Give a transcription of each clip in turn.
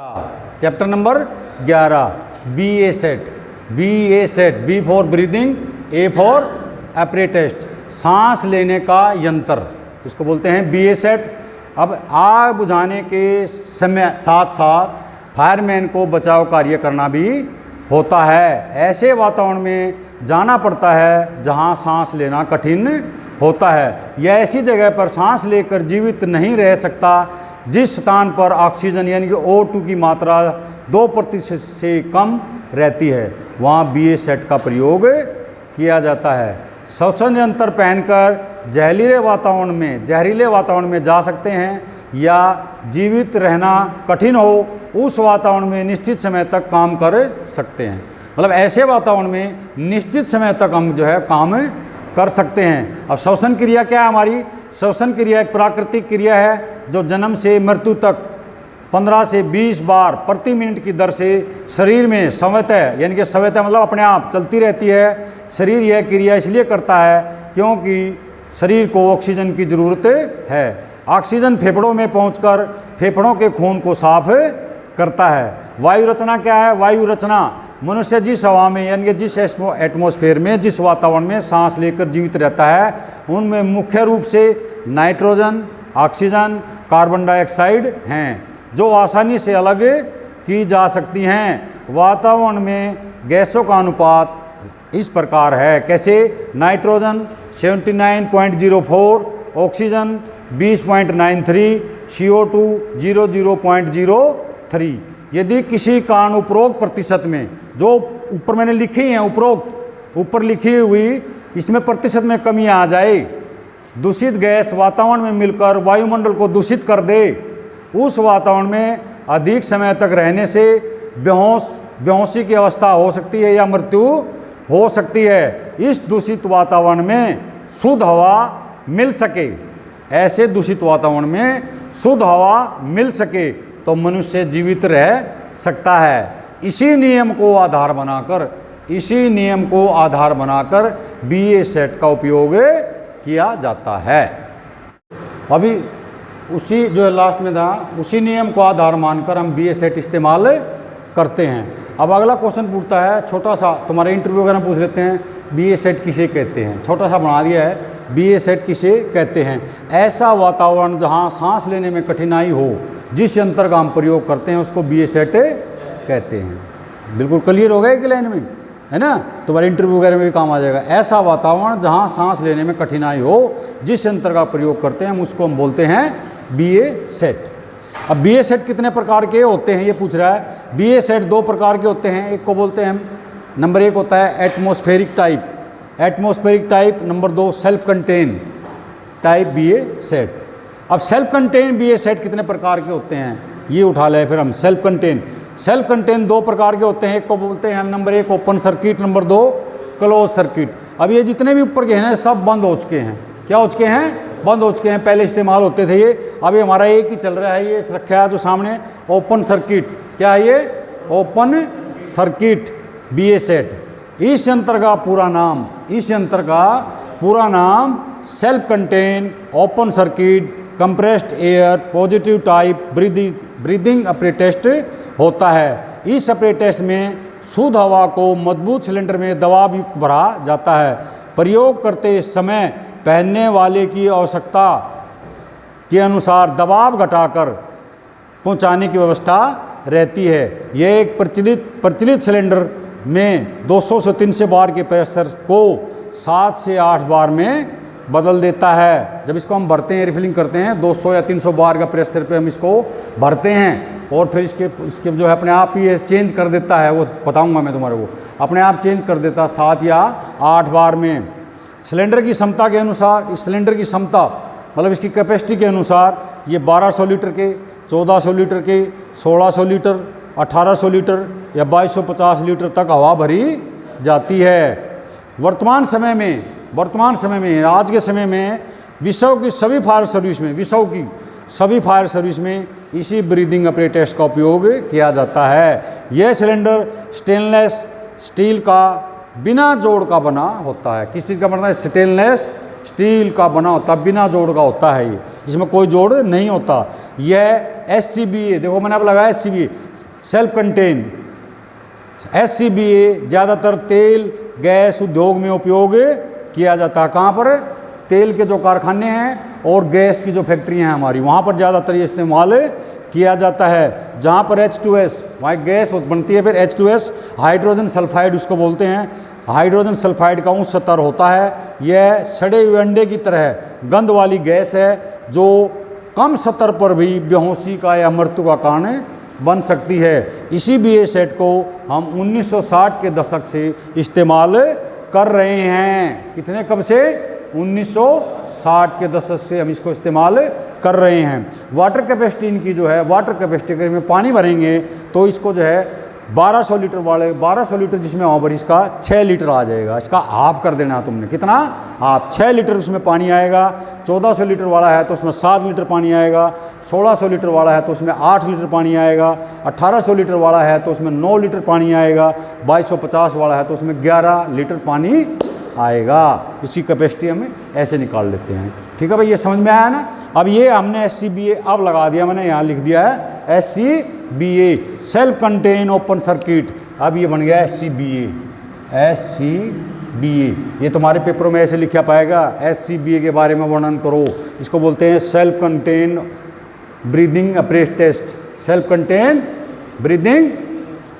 Chapter number 11 B A set, B for breathing, A for apparatus, सांस लेने का यंत्र, इसको बोलते हैं बी ए सेट। अब आग बुझाने के समय साथ साथ फायरमैन को बचाव कार्य करना भी होता है। ऐसे वातावरण में जाना पड़ता है जहां सांस लेना कठिन होता है। यह ऐसी जगह पर सांस लेकर जीवित नहीं रह सकता जिस स्थान पर ऑक्सीजन यानी कि O2 की मात्रा 2% से कम रहती है, वहाँ BA सेट का प्रयोग किया जाता है। श्वसन यंत्र पहनकर जहरीले वातावरण में जा सकते हैं या जीवित रहना कठिन हो उस वातावरण में निश्चित समय तक काम कर सकते हैं। मतलब ऐसे वातावरण में निश्चित समय तक हम जो है काम कर सकते हैं। अब श्वसन क्रिया क्या है हमारी? श्वसन क्रिया एक प्राकृतिक क्रिया है जो जन्म से मृत्यु तक 15 से 20 बार प्रति मिनट की दर से शरीर में स्वतः यानी कि स्वतः मतलब अपने आप चलती रहती है। शरीर यह क्रिया इसलिए करता है क्योंकि शरीर को ऑक्सीजन की ज़रूरत है। ऑक्सीजन फेफड़ों में पहुंचकर फेफड़ों के खून को साफ करता है। वायु रचना क्या है? वायु रचना मनुष्य जिस हवा में यानी कि जिस एटमॉस्फेयर में, जिस वातावरण में सांस लेकर जीवित रहता है, उनमें मुख्य रूप से नाइट्रोजन, ऑक्सीजन, कार्बन डाइऑक्साइड हैं जो आसानी से अलग की जा सकती हैं। वातावरण में गैसों का अनुपात इस प्रकार है। कैसे? Nitrogen 79.04, oxygen 20.93, CO2 00.03। यदि किसी कारण उपरोक्त प्रतिशत में, जो ऊपर मैंने लिखी हैं उपरोक्त ऊपर लिखी हुई, इसमें प्रतिशत में कमी आ जाए, दूषित गैस वातावरण में मिलकर वायुमंडल को दूषित कर दे, उस वातावरण में अधिक समय तक रहने से बेहोशी की अवस्था हो सकती है या मृत्यु हो सकती है। इस दूषित वातावरण में शुद्ध हवा मिल सके, ऐसे दूषित वातावरण में शुद्ध हवा मिल सके तो मनुष्य जीवित रह सकता है। इसी नियम को आधार बनाकर BA सेट का उपयोग किया जाता है। अभी उसी जो लास्ट में था उसी नियम को आधार मानकर हम BA सेट इस्तेमाल करते हैं। अब अगला क्वेश्चन पूछता है, छोटा सा, तुम्हारे इंटरव्यू वगैरह पूछ लेते हैं, BA सेट किसे कहते हैं? छोटा सा बना दिया है, BA सेट किसे कहते हैं? ऐसा वातावरण जहां सांस लेने में कठिनाई हो, जिस यंत्र का हम प्रयोग करते हैं उसको BA सेट कहते हैं। बिल्कुल क्लियर हो गया कि लाइन में, है ना? तुम्हारे इंटरव्यू वगैरह में भी काम आ जाएगा। ऐसा वातावरण जहां सांस लेने में कठिनाई हो, जिस यंत्र का प्रयोग करते हैं हम उसको हम बोलते हैं BA सेट। अब BA सेट कितने प्रकार के होते हैं ये पूछ रहा है। BA सेट 2 प्रकार के होते हैं। एक को बोलते हैं हम, नंबर 1 होता है atmospheric type, number 2 self contain type BA set. अब सेल्फ कंटेन BA सेट कितने प्रकार के होते हैं ये उठा ले फिर हम। सेल्फ कंटेन 2 प्रकार के होते हैं। एक को बोलते हैं हम, number 1 open circuit, number 2 close circuit. अब ये जितने भी ऊपर के हैं सब बंद हो चुके हैं। क्या हो चुके हैं? बंद हो चुके हैं। पहले इस्तेमाल होते थे ये, अभी हमारा एक ही चल रहा है, ये रखा है जो सामने ओपन सर्किट। क्या है ये? Open circuit BA set. इस यंत्र का पूरा नाम self contain open circuit compressed air positive type breathing apparatus होता है। इस एपरेटेस्ट में शुद्ध हवा को मजबूत सिलेंडर में दबाव युक्त भरा जाता है। प्रयोग करते समय पहनने वाले की आवश्यकता के अनुसार दबाव घटाकर पहुंचाने की व्यवस्था रहती है। यह एक प्रचलित सिलेंडर में 200 से 300 बार के प्रेशर को 7 से 8 बार में बदल देता है। जब इसको हम भरते हैं, रिफिलिंग करते हैं, 200 या 300 बार का प्रेशर पे हम इसको भरते हैं और फिर इसके जो है अपने आप ही ये चेंज कर देता है। वो बताऊंगा मैं तुम्हारे को, अपने आप चेंज कर देता है 7 या 8 बार में। सिलेंडर की क्षमता के अनुसार, इस सिलेंडर की क्षमता मतलब इसकी कैपेसिटी के अनुसार ये 1200 लीटर के, 1400 लीटर के, 1600 लीटर, 1800 लीटर या 2250 लीटर तक हवा भरी जाती है। वर्तमान समय में आज के समय में विश्व की सभी फायर सर्विस में इसी ब्रीदिंग एपरेटस का उपयोग किया जाता है। यह सिलेंडर स्टेनलेस स्टील का बिना जोड़ का बना होता है। किस चीज़ का बना है? स्टेनलेस स्टील का बना होता है, बिना जोड़ का होता है ये, इसमें कोई जोड़ नहीं होता। यह SCBA, देखो मैंने अब लगाया SCBA, सेल्फ कंटेन। SCBA ज़्यादातर तेल गैस उद्योग में उपयोग किया जाता है। कहाँ पर? तेल के जो कारखाने हैं और गैस की जो फैक्ट्रियाँ हैं हमारी, वहाँ पर ज़्यादातर ये इस्तेमाल किया जाता है। जहाँ पर H2S, वहाँ गैस बनती है, फिर H2S हाइड्रोजन सल्फाइड उसको बोलते हैं। हाइड्रोजन सल्फाइड का उच्च स्तर होता है। यह सड़े हुए अंडे की तरह गंध वाली गैस है जो कम स्तर पर भी बेहोशी का या मृत्यु का कारण बन सकती है। इसी BA-SAT को हम 1960 के दशक से इस्तेमाल कर रहे हैं। कितने कब से? 1960 के दशक से हम इसको इस्तेमाल कर रहे हैं। वाटर कैपेसिटी इनकी जो है, वाटर कैपेसिटी अगर में पानी भरेंगे तो इसको जो है 1200 लीटर वाले 1200 लीटर जिसमें ओवर इसका 6 लीटर आ जाएगा। इसका हाफ कर देना तुमने। कितना? हाफ। 6 लीटर उसमें पानी आएगा। 1400 लीटर वाला है तो उसमें 7 लीटर पानी आएगा। 1600 लीटर वाला है तो उसमें 8 लीटर पानी आएगा। 1800 लीटर वाला है तो उसमें 9 लीटर पानी आएगा। 2250 वाला है तो उसमें 11 लीटर पानी आएगा। इसी कैपेसिटी हमें ऐसे निकाल लेते हैं। ठीक है भाई, ये समझ में आया ना? अब ये हमने SCBA अब लगा दिया, मैंने यहाँ लिख दिया है SCBA, self contain open circuit. अब ये बन गया SCBA। ये तुम्हारे पेपरों में ऐसे लिखा पाएगा। SCBA के बारे में वर्णन करो। इसको बोलते हैं self contain breathing apparatus. Self contain breathing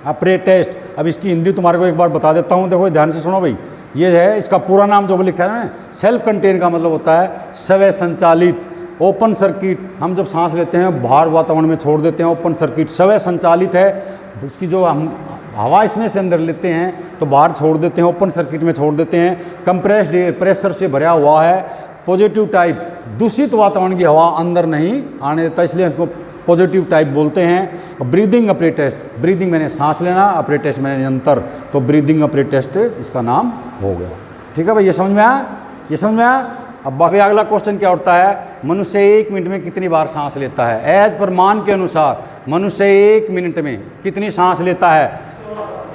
apparatus. अब इसकी हिंदी तुम्हारे को एक बार बता देता हूँ, देखो ध्यान से सुनो भाई। ये है इसका पूरा नाम जो लिखा है ना, सेल्फ कंटेन का मतलब होता है स्वयं संचालित। ओपन सर्किट, हम जब सांस लेते हैं बाहर वातावरण में छोड़ देते हैं, ओपन सर्किट स्वयं संचालित है। उसकी जो हम हवा इसमें से अंदर लेते हैं तो बाहर छोड़ देते हैं, ओपन सर्किट में छोड़ देते हैं। कंप्रेस्ड एयर, प्रेशर से भरा हुआ है। पॉजिटिव टाइप, दूषित वातावरण की हवा अंदर नहीं आने देता, इसलिए इसको पॉजिटिव टाइप बोलते हैं। ब्रीदिंग अप्रेटेस्ट, ब्रीदिंग मैंने सांस लेना, अप्रेटेस्ट मैंने निरंतर, तो ब्रीदिंग अप्रेटेस्ट इसका नाम हो गया। ठीक है भाई, ये समझ में आया? ये समझ में आया? अब अगला क्वेश्चन क्या उठता है? मनुष्य 1 मिनट में कितनी बार सांस लेता है? एज पर मान के अनुसार मनुष्य 1 मिनट में कितनी सांस लेता है?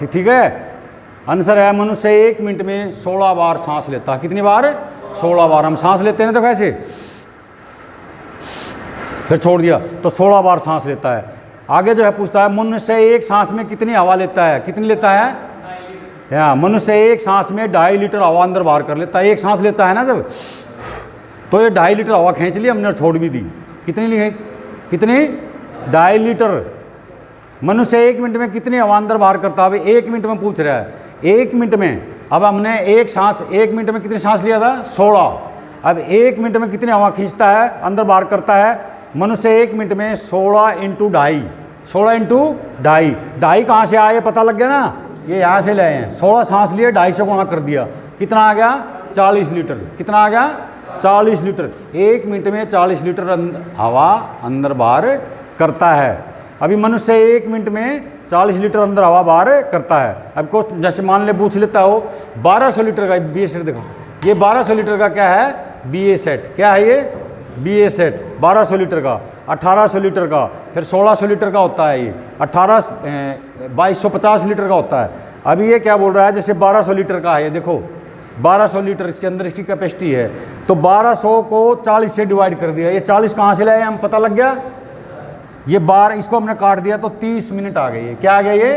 ठीक है, आंसर है मनुष्य 1 मिनट में 16 बार सांस लेता है। कितनी बार? 16 बार। हम सांस लेते हैं ना तो कैसे, फिर छोड़ दिया तो 16 बार सांस लेता है। आगे जो है पूछता है मनुष्य एक सांस में कितनी हवा लेता है? कितनी लेता है? हाँ, मनुष्य एक सांस में 2.5 लीटर हवा अंदर बाहर कर लेता है। एक सांस लेता है ना जब, तो ये 2.5 लीटर हवा खींच ली हमने, छोड़ भी दी। कितनी ली? कितनी? 2.5 लीटर। मनुष्य 1 मिनट में कितनी हवा अंदर बाहर करता है? अभी 1 मिनट में पूछ रहा है, 1 मिनट में। अब हमने एक सांस 1 मिनट में कितनी सांस लिया था? 16। अब 1 मिनट में कितनी हवा खींचता है, अंदर बाहर करता है? मनुष्य 1 मिनट में 16 × 2.5, 16 × 2.5। 2.5 कहाँ से आया पता लग गया ना? ये यहाँ से ले आए हैं। 16 सांस लिए, 2.5 से गुणा कर दिया, कितना आ गया? 40 लीटर। कितना आ गया? 40 लीटर। 1 मिनट में 40 लीटर हवा अंदर बाहर करता है। अभी मनुष्य 1 मिनट में 40 लीटर अंदर हवा बाहर करता है। अब कुछ जैसे मान ले पूछ लेता हो 1200 लीटर का BA-SAT, देखो ये 1200 लीटर का क्या है? BA-SAT। क्या है ये? BA-SAT 1200 लीटर का, 1800 लीटर का, फिर 1600 लीटर का होता है। ये 2250 लीटर का होता है। अभी ये क्या बोल रहा है? जैसे 1200 लीटर का है, ये देखो 1200 लीटर इसके अंदर इसकी कैपेसिटी है, तो 1200 को 40 से डिवाइड कर दिया। ये 40 कहाँ से लाए हम, पता लग गया? ये 12 इसको हमने काट दिया तो 30 मिनट आ गए। क्या आ गया? ये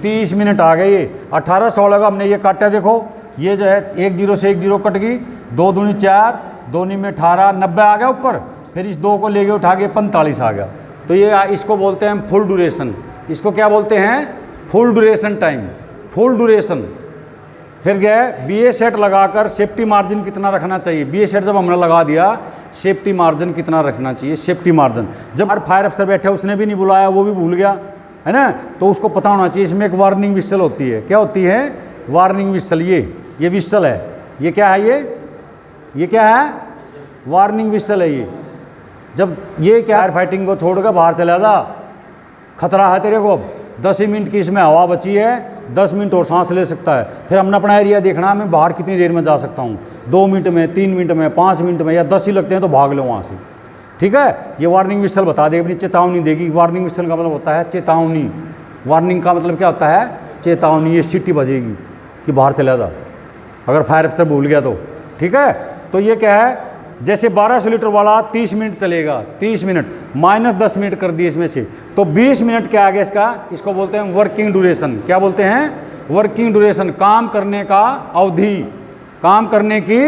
30 मिनट आ गए। 1816 का हमने ये काटा, देखो ये जो है 1 0 से 1 0 कट गई, 2 दूनी 4, 2 में 18, 90 आ गया ऊपर। फिर इस 2 को लेके उठा के 45 आ गया। तो ये इसको बोलते हैं फुल ड्यूरेशन। इसको क्या बोलते हैं? Full duration time, full duration. फिर गए BA-SAT लगाकर सेफ्टी मार्जिन कितना रखना चाहिए? BA-SAT जब हमने लगा दिया, सेफ्टी मार्जिन कितना रखना चाहिए? सेफ्टी मार्जिन जब फायर अफसर बैठे उसने भी नहीं बुलाया, वो भी भूल गया है ना, तो उसको पता होना चाहिए। इसमें एक वार्निंग विसल होती है। क्या होती है? Warning whistle. ये विसल है। ये क्या है? ये क्या है? वार्निंग विसल है। ये जब ये क्या फायर फाइटिंग को छोड़कर बाहर चला जा, खतरा है तेरे को। अब 10 ही मिनट की इसमें हवा बची है, 10 मिनट और सांस ले सकता है। फिर हमने अपना एरिया देखना, मैं बाहर कितनी देर में जा सकता हूँ, 2 मिनट में, 3 मिनट में, 5 मिनट में, या 10 ही लगते हैं तो भाग लो वहाँ से। ठीक है, ये वार्निंग विसल बता दे, अपनी चेतावनी देगी। वार्निंग विसल का मतलब होता है चेतावनी। वार्निंग का मतलब क्या होता है? चेतावनी। ये सीटी बजेगी कि बाहर चला जा, अगर फायर अफसर भूल गया तो। ठीक है, तो ये क्या है? जैसे 1200 लीटर वाला 30 मिनट चलेगा, 30 मिनट। -10 मिनट कर दिए इसमें से, तो 20 मिनट क्या आ गया इसका, इसको बोलते हैं वर्किंग ड्यूरेशन। क्या बोलते हैं? वर्किंग ड्यूरेशन, काम करने का अवधि, काम करने की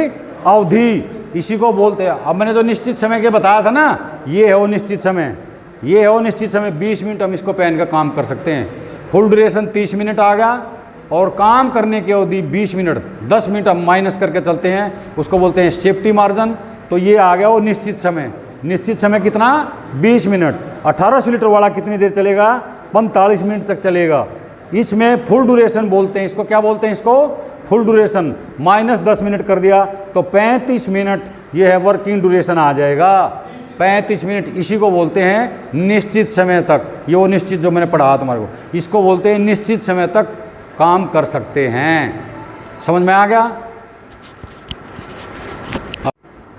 अवधि, इसी को बोलते हैं। अब मैंने जो निश्चित समय के बताया था ना, ये है वो निश्चित समय, ये है वो निश्चित समय। 20 मिनट हम इसको पहन कर काम कर सकते हैं। फुल ड्यूरेशन 30 मिनट आ गया, और काम करने की अवधि 20 मिनट, 10 मिनट हम माइनस करके चलते हैं, उसको बोलते हैं सेफ्टी मार्जिन। तो ये आ गया वो निश्चित समय। निश्चित समय कितना? 20 मिनट। 1800 लीटर वाला कितनी देर चलेगा? 45 मिनट तक चलेगा। इसमें फुल ड्यूरेशन बोलते हैं, इसको क्या बोलते हैं? इसको फुल ड्यूरेशन। -10 मिनट कर दिया तो 35 मिनट, ये है वर्किंग ड्यूरेशन आ जाएगा। 35 मिनट, इसी को बोलते हैं निश्चित समय तक। ये वो निश्चित जो मैंने पढ़ा तुम्हारे को, इसको बोलते हैं निश्चित समय तक काम कर सकते हैं। समझ में आ गया?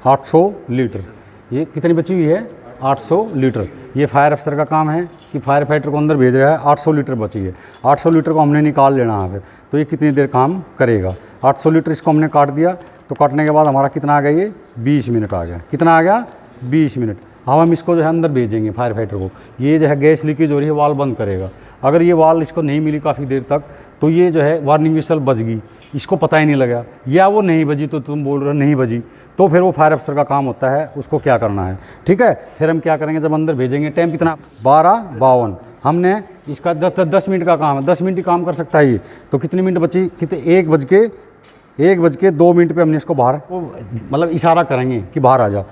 800 लीटर, ये कितनी बची हुई है? 800 लीटर। ये फायर अफसर का काम है कि फायर फाइटर को अंदर भेज रहा है। 800 लीटर बची है, 800 लीटर को हमने निकाल लेना है फिर। तो ये कितनी देर काम करेगा? 800 लीटर इसको हमने काट दिया, तो काटने के बाद हमारा कितना आ गया? ये 20 मिनट आ गया। कितना आ गया? 20 मिनट। अब हम इसको जो है अंदर भेजेंगे फायर फाइटर को। ये जो है गैस लीकेज हो रही है, वाल बंद करेगा। अगर ये वाल इसको नहीं मिली काफ़ी देर तक, तो ये जो है वार्निंग विसल बज गई, इसको पता ही नहीं लगा, या वो नहीं बजी तो तुम बोल रहे हो नहीं बजी, तो फिर वो फायर अफसर का काम होता है उसको क्या करना है। ठीक है, फिर हम क्या करेंगे, जब अंदर भेजेंगे, टाइम कितना? 12:52। हमने इसका 10 मिनट का काम है, 10 मिनट ही काम कर सकता है ये। तो कितनी मिनट बची? कितने? 1:02 मिनट पर हमने इसको बाहर, मतलब इशारा करेंगे कि बाहर आ जा।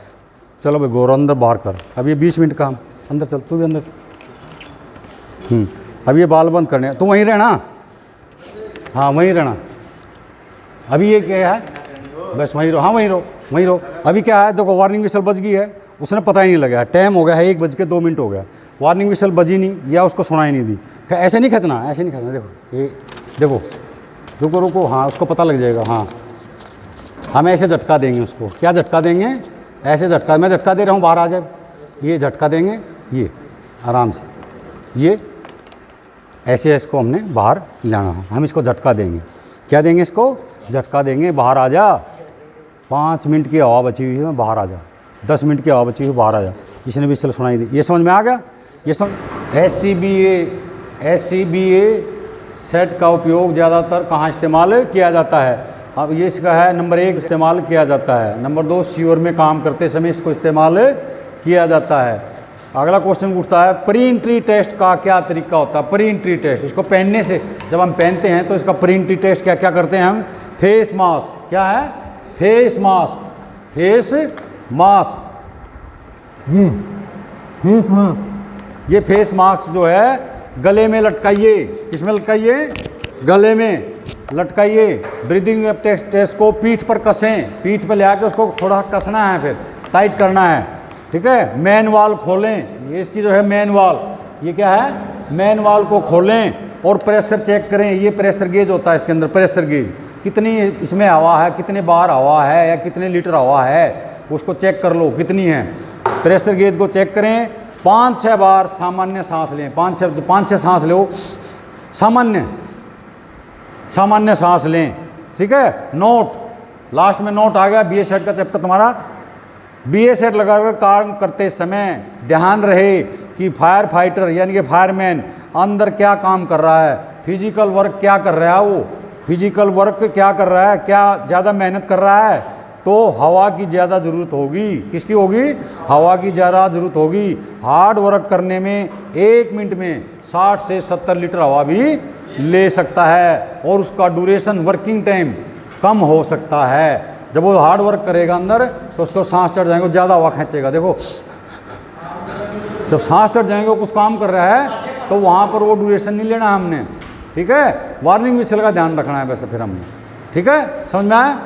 चलो भाई गौरव अंदर बाहर कर। अब ये 20 मिनट काम, अंदर चल, तू भी अंदर चल। अब ये बाल बंद करने, तू वहीं रहना, हाँ वहीं रहना। अभी ये क्या है? बस वहीं रहो, हाँ वहीं रहो, वहीं रहो। अभी क्या है, देखो वार्निंग विसल बज गई है, उसने पता ही नहीं लगा, टाइम हो गया है 1:02 हो गया, वार्निंग विसल बजी नहीं या उसको सुनाई नहीं दी। ऐसे नहीं खींचना, ऐसे नहीं खींचना। देखो ये देखो, रुको रुको, हाँ उसको पता लग जाएगा। हाँ हम ऐसे झटका देंगे उसको। क्या झटका देंगे? ऐसे झटका, मैं झटका दे रहा हूँ, बाहर आ जाए। ये झटका देंगे, ये आराम से, ये ऐसे इसको हमने बाहर लाना है। हम इसको झटका देंगे। क्या देंगे? इसको झटका देंगे, बाहर आ जा। 5 मिनट की हवा बची हुई है, बाहर आ जा। 10 मिनट की हवा बची हुई, बाहर आ जा। इसने भी चल सुनाई दी। ये समझ में आ गया? ये समझ। SCBA सेट का उपयोग ज़्यादातर कहाँ इस्तेमाल किया जाता है? अब ये इसका है नंबर 1 इस्तेमाल किया जाता है। नंबर 2 सीवर में काम करते समय इसको इस्तेमाल किया जाता है। अगला क्वेश्चन पूछता है प्री एंट्री टेस्ट का क्या तरीका होता है? प्री एंट्री टेस्ट, इसको पहनने से, जब हम पहनते हैं तो इसका प्री एंट्री टेस्ट क्या क्या करते हैं हम? फेस मास्क, क्या है? Face mask, face mask. ये फेस मास्क जो है गले में लटकाइए। किसमें लटकाइए? गले में लटकाइए। ब्रीदिंग टेस्ट को पीठ पर कसें, पीठ पर ले आके उसको थोड़ा कसना है, फिर टाइट करना है। ठीक है, मेन वाल खोलें। ये इसकी जो है मेन वाल, ये क्या है? मेन वाल को खोलें और प्रेशर चेक करें। ये प्रेशर गेज होता है इसके अंदर, प्रेशर गेज। कितनी इसमें हवा है, कितने बार हवा है या कितने लीटर हवा है, उसको चेक कर लो कितनी है। प्रेशर गेज को चेक करें। 5-6 बार सामान्य सांस लें। 5-6 सांस लो, सामान्य सांस लें। ठीक है, नोट, लास्ट में नोट आ गया। BA सेट का चैप्टर तुम्हारा। BA सेट लगाकर काम करते समय ध्यान रहे कि फायर फाइटर यानी कि फायरमैन अंदर क्या काम कर रहा है, फिजिकल वर्क क्या कर रहा है, वो फिजिकल वर्क क्या कर रहा है, क्या ज़्यादा मेहनत कर रहा है, तो हवा की ज़्यादा ज़रूरत होगी। किसकी होगी? हवा की ज़्यादा ज़रूरत होगी। हार्ड वर्क करने में 1 मिनट में 60 से 70 लीटर हवा भी ले सकता है, और उसका ड्यूरेशन, वर्किंग टाइम कम हो सकता है। जब वो हार्ड वर्क करेगा अंदर तो उसको सांस चढ़ जाएंगे, ज़्यादा हवा खींचेगा। देखो जब सांस चढ़ जाएंगे, वो कुछ काम कर रहा है, तो वहाँ पर वो ड्यूरेशन नहीं लेना हमने। ठीक है, वार्निंग विसल का ध्यान रखना है वैसे फिर हमने। ठीक है, समझ में आया?